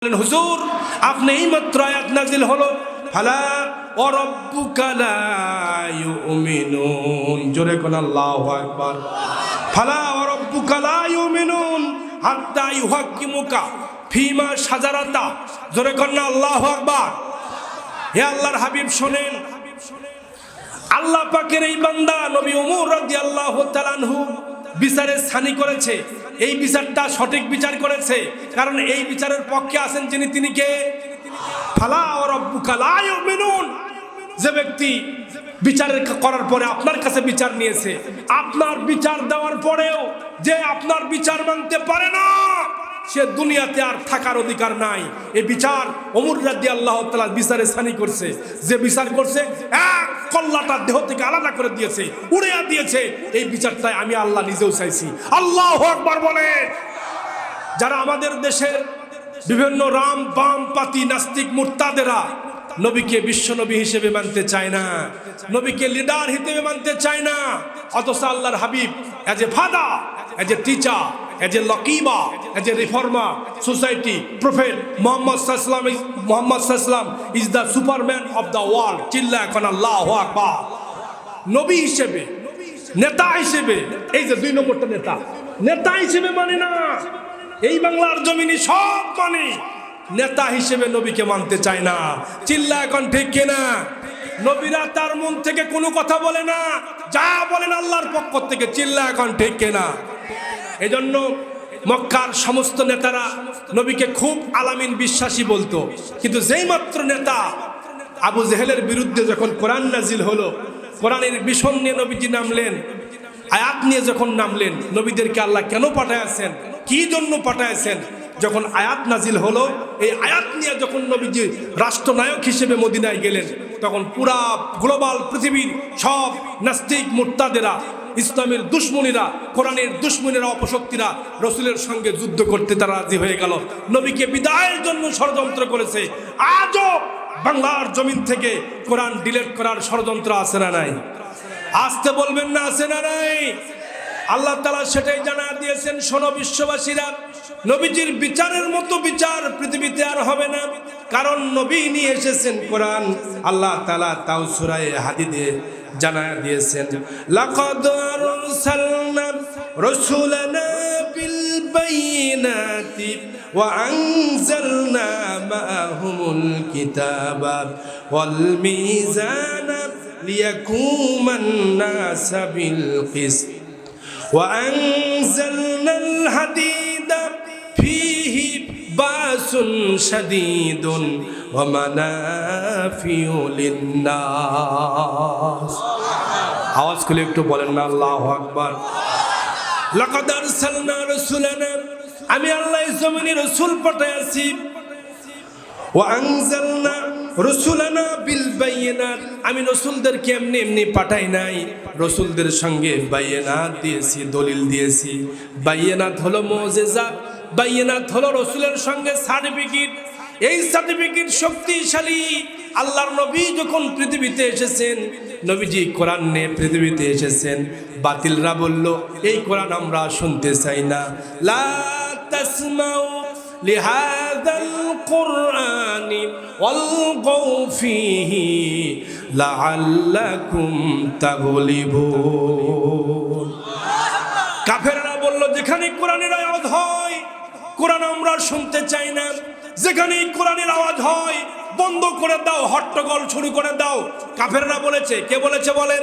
হুজুর আপনি এই মাত্র আয়াত নাজিল হলো ফালা ওয়া রাব্বুকা লা ইউমিনুন, জোরে কোন আল্লাহু আকবার। ফালা ওয়া রাব্বুকা লা ইউমিনুন হাত্তা ইউহাক্কিমুকা ফিমা শাজারাতা, জোরে কোন আল্লাহু আকবার। হে আল্লাহর হাবিব শুনেন, আল্লাহ পাকের এই বান্দা নবী ওমর রাদিয়াল্লাহু তাআলা আনহু বিচারের ছানি করেছে। এই বিচারটা সঠিক বিচার করেছে, কারণ এই বিচারের পক্ষে আছেন যিনি, তিনি কে? ফালা ওয়া রাব্বুকা লা ইউমিনুন। যে ব্যক্তি বিচার করার পরে আপনার কাছে বিচার নিয়েছে, আপনার বিচার দেওয়ার পরেও যে আপনার বিচার মানতে পারে না, সে দুনিয়াতে আর থাকার অধিকার নাই। এই বিচার ওমর রাদিয়াল্লাহু তাআলা বিচারে ছানি করছে। যে বিচার করছে এক কল্লাটা দেহ থেকে আলাদা করে দিয়েছে, উড়িয়ে দিয়েছে। এই বিচারটাই আমি আল্লাহ নিজেও চাইছি। আল্লাহু আকবার বলে। যারা আমাদের দেশের বিভিন্ন রাম বাম পাতি নাস্তিক মুরতাদেরা নবীকে বিশ্বনবী হিসেবে মানতে চায় না, নবীকে লিডার হিসেবে মানতে চায় না, অথচ আল্লাহর হাবিব as a father, as a teacher, as a লকিবা, as a reformer society, prophet Muhammad সাল্লাল্লাহু is the superman of the world. চিল্লা এখন আল্লাহু আকবার। নবী হিসেবে, নেতা হিসেবে, এই যে 2 নম্বরটা নেতা হিসেবে মানে না, এই বাংলার জমিনে সব মানে, নেতা হিসেবে নবীকে মানতে চায় না। চিল্লা এখন ঠিক কিনা? নবীরা তার মন থেকে কোনো কথা বলে না, যা বলেন আল্লাহর পক্ষ থেকে। চিল্লা এখন ঠিক কিনা? এজন্য মক্কার সমস্ত নেতারা নবীকে খুব আলামিন বিশ্বাসী বলতো, কিন্তু যেই মাত্র নেতা আবু জেহেলের বিরুদ্ধে যখন কোরআন নাজিল হলো, কোরআনের মিশন নিয়ে নবীজি নামলেন, আয়াত নিয়ে যখন নামলেন, নবীদেরকে আল্লাহ কেন পাঠাইছেন, কি জন্য পাঠাইছেন, যখন আয়াত নাজিল হলো, এই আয়াত নিয়ে যখন নবীজি রাষ্ট্রনায়ক হিসেবে মদিনায় গেলেন, তখন পুরা গ্লোবাল পৃথিবীর সব নাস্তিক মুরতাদেরা, ইসলামের দুশ্মনীরা, কোরআনের দুশ্মনীরা, অপশক্তিরা রসুলের সঙ্গে যুদ্ধ করতে তারা রাজি হয়ে গেল। নবীকে বিদায়ের জন্য ষড়যন্ত্র করেছে। আজও বাংলার জমিন থেকে কোরআন ডিলিট করার ষড়যন্ত্র আছে না নাই? আসতে বলবেন না, আছে না নাই? আল্লাহ তাআলা সেটাই জানা দিয়েছেন, শোনো বিশ্ববাসীরা, নবীজির বিচারের মতো বিচার পৃথিবীতে আর হবে না, কারণ নবী নিয়ে এসেছেন কোরআন। আল্লাহ তাআলা তাও সূরা হাদীদে জানা দিয়েছেন, লাকাদ আরসালনা রাসূলানা বিল বাইয়িনাতি ওয়া আনজালনা মাআহুমুল কিতাবা ওয়াল মিজানা লিয়াকুমান নাসা বিল কিসত ওয়া আনজালনাল হাদিদা ফীহি বাসুন শাদীদুন ওয়া মানাফিউ লিন-নাস। আওয়াজ করে একটু বলেন না আল্লাহু আকবার। লাকাদ আরসালনা রাসূলানা, আমি আল্লাহ জমিনে রাসূল পাঠাইছি, ওয়া আনজালনা রাসূলানা বিল বাইয়িনাত, আমি রাসূলদেরকে এমনি এমনি পাঠাই নাই, রাসূলদের সঙ্গে বাইয়িনাত দিয়েছি, দলিল দিয়েছি। বাইয়িনাত হলো মুজিজা, বাইয়িনাত হলো রাসূলের সঙ্গে সার্টিফিকেট। এই সার্টিফিকেট শক্তিশালী। আল্লাহর নবী যখন পৃথিবীতে এসেছেন, নবীজি কোরআন নিয়ে পৃথিবীতে এসেছেন, বাতিলরা বলল এই কোরআন আমরা শুনতে চাই না। লা তাসমাউ লিহাযাল কুরআনি ওয়ালগাউ ফীহি লাআল্লাকুম তাগলিবুন। কাফেররা বলল যেখানে কোরআনের আওয়াজ হয়, কোরআন আমরা শুনতে চাই না। যেখানে কোরআনের আওয়াজ হয় বন্ধ করে দাও, হট্টগোল শুরু করে দাও। কাফেররা বলেছে। কে বলেছে বলেন?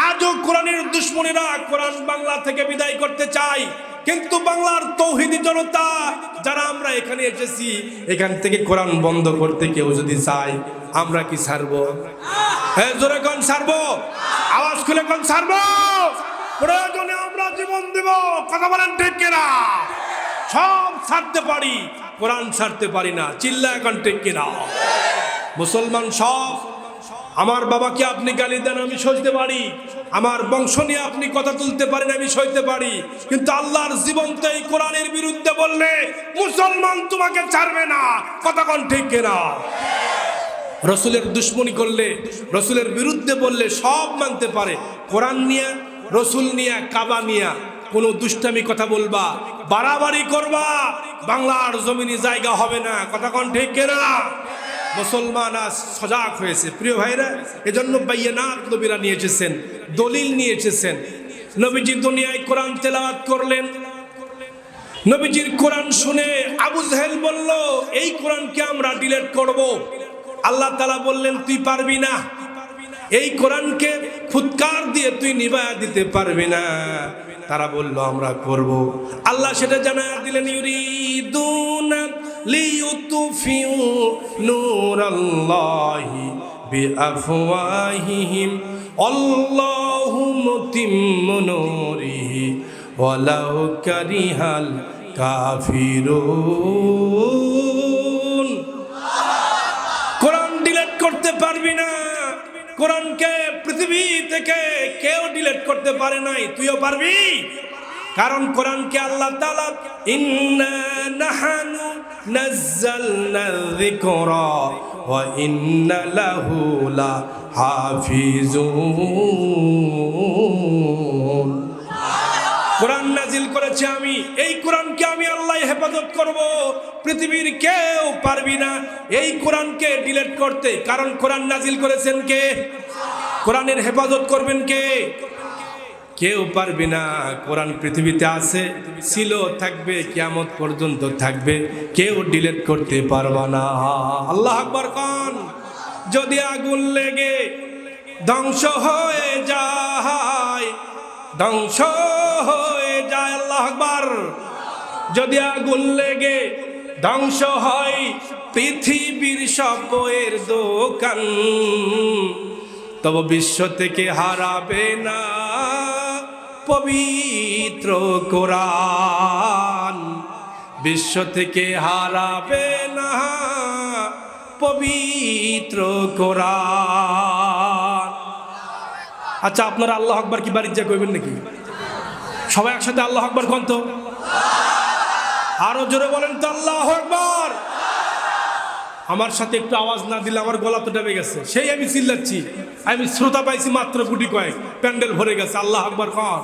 আজও কোরআনের দুশ্মনীরা কোরআন বাংলা থেকে বিদায় করতে চায়, কিন্তু বাংলার তৌহিদি জনতা যারা আমরা এখানে এসেছি, এখান থেকে কোরআন বন্ধ করতে কেউ যদি চায়, আমরা কি ছাড়বো? হ্যাঁ, জোরে কোন ছাড়বো? আওয়াজ খুলে কোন ছাড়বো? প্রয়োজনে আমরা জীবন দেব। কথা বলেন ঠিক কিনা? সব ছাড়তে পারি, কোরআন ছাড়তে পারি না। চিল্লা এখন ঠিক কিনা? মুসলমান সব। আমার বাবাকে আপনি গালি দেন, আমি সইতে পারি। আমার বংশ নিয়ে আপনি কথা তুলতে পারেন, আমি সইতে পারি। কিন্তু আল্লাহর জীবন্ত এই কোরআনের বিরুদ্ধে বললে মুসলমান তোমাকে ছাড়বে না। কথা কোন ঠিক কিনা? রসুলের দুশ্মনী করলে, রসুলের বিরুদ্ধে বললে সব মানতে পারে। কোরআন নিয়ে, রসুল নিয়ে, কাবা নিয়ে কোনো দুষ্টামি কথা বলবা, বাড়াবাড়ি করবা, বাংলার জমিনে জায়গা হবে না। কথা কোন ঠিক কিনা? মুসলমান আজ সজাগ হয়েছে প্রিয় ভাইরা। এজন্য বাইয়ানাত নবীরা নিয়ে এসেছেন, দলিল নিয়ে এসেছেন। নবীজি দুনিয়ায় কোরআন তেলাওয়াত করলেন। নবীজির কোরআন শুনে আবু জাহেল বলল, এই কোরআনকে আমরা ডিলিট করব। আল্লাহ তাআলা বললেন, তুই পারবি না, এই কোরআনকে ফুৎকার দিয়ে তুই নিভায়া দিতে পারবি না। তারা বলল, আমরা করব। আল্লাহ সেটা জানায়া দিলেন, ইউরিদুনা লিইউতফিউ নূরাল্লাহি বিআফওয়াহিহিম আল্লাহু মুতিম্মু নূরিহি ওয়ালাউ কারিহাল কাফিরুন। কোরআন ডিলিট করতে পারবি না। কোরআনকে পৃথিবী থেকে কেউ ডিলিট করতে পারে নাই, তুইও পারবি। কারণ কোরআনকে আল্লাহ তাআলা ইন্না নাহনু নাযালনা যিকরা ওয়া ইন্না লাহু লাহাফিজুন। কোরআন নাজিল করেছে আমি, এই কোরআনকে আমি আল্লাহ হেফাজত করব, পৃথিবীর কেউ পারবি না এই কোরআনকে ডিলিট করতে। কারণ কোরআন নাজিল করেছেন কে? কোরআনের হেফাজত করবেন কে? কেউ পারবি না। কোরআন পৃথিবীতে আছে, ছিল, থাকবে, কিয়ামত পর্যন্ত থাকবে, কেউ ডিলিট করতে পারবা না। আল্লাহ আকবার কোন। যদি আগুন লেগে ধ্বংস হয়ে যায়, ধ্বংস হয়ে যায়, আল্লাহ আকবার। যদি আগুন লেগে ধ্বংস হয় পৃথিবীর সব বইয়ের দোকান, তবে বিশ্ব থেকে হারাবে না পবিত্র কোরআন। বিশ্ব থেকে হারাবে না পবিত্র কোরআন। আচ্ছা, আপনারা আল্লাহ আকবার কি বাড়ির যা কইবেন নাকি? সবাই একসাথে আল্লাহ আকবার কোন তো, আরো জোরে বলেন তো আল্লাহ আকবার। আমার সাথে একটু আওয়াজ না দিলে আমার গলা তো ডেবে গেছে, সেই আমি চিল্লাচ্ছি। আমি শ্রোতা পাইছি মাত্র গুটি কয়েক, প্যান্ডেল ভরে গেছে। আল্লাহ আকবার কর।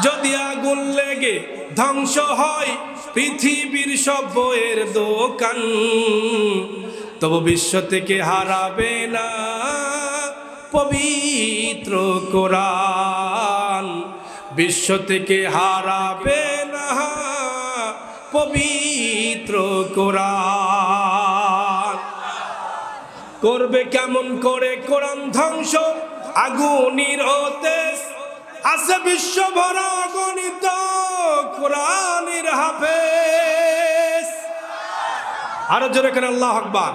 যদি আগুন লেগে ধ্বংস হয় পৃথিবীর সব বইয়ের দোকান, তবে বিশ্ব থেকে হারাবে না পবিত্র কোরআন। বিশ্ব থেকে হারাবে না পবিত্র কোরআন। করবে কেমন করে কোরআন ধ্বংস? আগুনের হতে আছে বিশ্ব ভরা গণিত কোরআনের হাফেজ। আরো জোরে কেন আল্লাহ আকবার।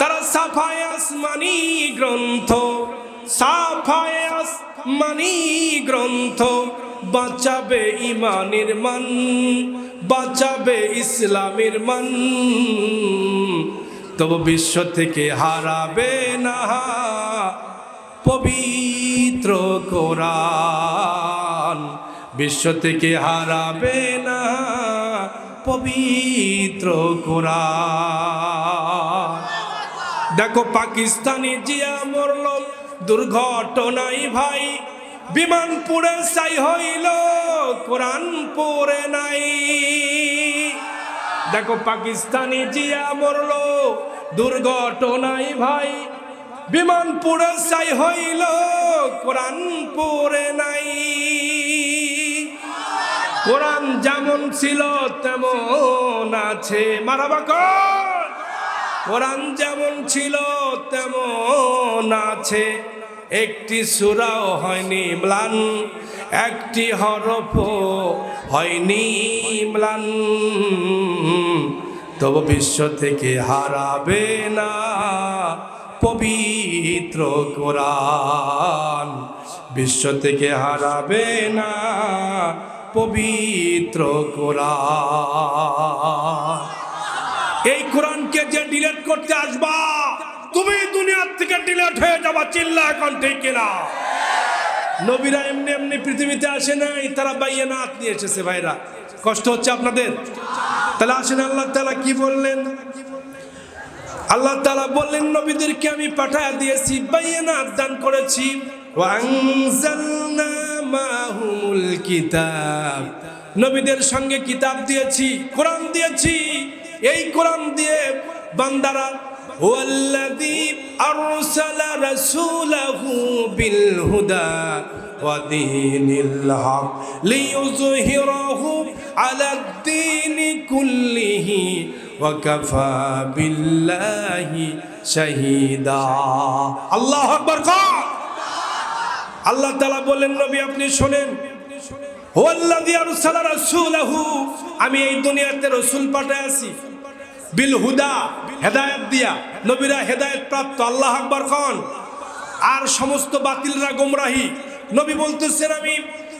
তারা সাফায়ে আসমানি গ্রন্থ, সাফায়ে আসমানি গ্রন্থ বাঁচাবে ইমানের মান, বাঁচাবে ইসলামের মান, তবে বিশ্ব থেকে হারাবে না পবিত্র কোরআন। বিশ্ব থেকে হারাবে না পবিত্র কোরআন। দেখো পাকিস্তানি জিয়া মরল দুর্ঘটনায় ভাই, বিমান পুড়ে ছাই হইল কোরআন পড়ে নাই। দেখো পাকিস্তানি জিয়া মরল দুর্ঘটনায় ভাই, বিমান পুড়ে ছাই হইল কোরআন পড়ে নাই। কোরআন যেমন ছিল তেমন আছে, মারহাবা কর। কোরআন যেমন ছিল তেমন আছে, একটি সূরাও হয়নি ম্লান, একটি হরফও হয়নি ম্লান, তবে বিশ্ব থেকে হারাবে না পবিত্র কোরআন। বিশ্ব থেকে হারাবে না পবিত্র কোরআন। এই কোরআনকে যে ডিলিট করতে আসবা, তুমি দুনিয়ার থেকে ডিলিট হয়ে যাবা। চিল্লা এখন ঠিক কিনা? নবীরা এমনি এমনি পৃথিবীতে আসে নাই, তারা বাইয়ানাত নিয়ে এসেছে। ভাইরা, কষ্ট হচ্ছে আপনাদের? তাহলে আসেন, আল্লাহ তাআলা কি বললেন? আল্লাহ তাআলা বললেন, নবীদেরকে আমি পাঠায় দিয়েছি, বাইয়ানাত দান করেছি। ওয়া আনজালনা মাহুমুল কিতাব, নবীদের সঙ্গে কিতাব দিয়েছি, কোরআন দিয়েছি। এই কোরআন দিয়ে বান্দারা ওয়াল্লাযী আরসালা রাসূলাহু বিল হুদা ওয়া দীনিল হক লিইয়ুযহিরাহু আলাদ-দীনি কুল্লিহি ওয়া কাফা বিল্লাহি শাহীদা। আল্লাহু আকবার। আল্লাহ তাআলা বলেন, নবী আপনি শোনেন, ওয়াল্লাযী আরসালা রাসূলাহু, আমি এই দুনিয়াতে রাসূল পাঠাইছি বিল হুদা, হেদায়েত দিয়া। নবীরা হেদায়েত প্রাপ্ত। আল্লাহু আকবার কোন। আর সমস্ত বাতিলরা গোমরাহী। নবী বলতেছেন আমি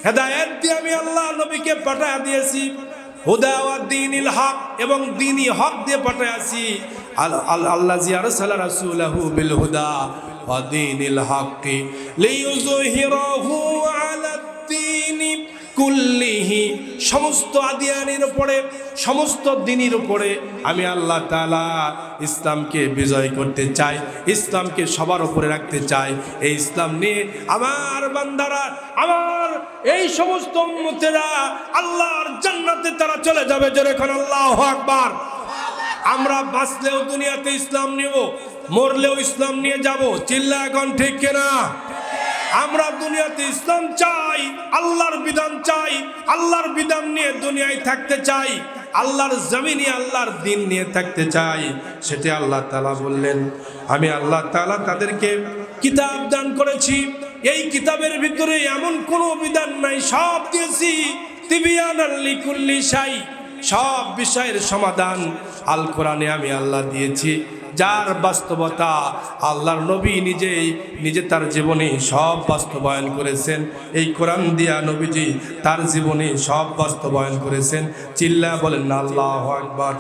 হেদায়েত দিয়ে আমি আল্লাহ নবীকে পাঠায় দিয়েছি, হুদা ওয়া দীনিল হক, এবং দ্বীনি হক দিয়ে পাঠাইছি। আল্লাযী আরসালা রাসূলাহু বিল হুদা ওয়া দীনিল হক লিইয়ুযহিরাহু আলাদ-দীনি কুল্লিহি, সমস্ত আদিয়ানের উপরে, সমস্ত দ্বীনের উপরে আমি আল্লাহ তাআলা ইসলামকে বিজয় করতে চাই, ইসলামকে সবার উপরে রাখতে চাই। এই ইসলাম নিয়ে আমার বান্দারা, আমার এই সমস্ত উম্মতেরা আল্লাহর জান্নাতে তারা চলে যাবে। জোরে কোন আল্লাহু আকবার। আমরা বাঁচলেও দুনিয়াতে ইসলাম নিব, মরলেও ইসলাম নিয়ে যাব। চিল্লা এখন ঠিক কিনা? আমরা দুনিয়াতে ইসলাম চাই, আল্লাহর বিধান চাই, আল্লাহর বিধান নিয়ে দুনিয়ায় থাকতে চাই, আল্লাহর জমিনে আল্লাহর দ্বীন নিয়ে থাকতে চাই। সেটা আল্লাহ তাআলা বললেন, আমি আল্লাহ তাআলা তাদেরকে কিতাব দান করেছি। এই কিতাবের ভিতরে এমন কোনো বিধান নাই, সব দিয়েছি তিবিয়ানাল লিকুল্লি শাই, সব বিষয়ের সমাধান আল কোরআনে আমি আল্লাহ দিয়েছি, যার বাস্তবতা আল্লাহর নবী নিজে তার জীবনে সব বাস্তবায়ন করেছেন। এই কোরআন দিয়া নবীজি তার জীবনে সব বাস্তবায়ন করেছেন। চিল্লা বলেন আল্লাহু আকবার।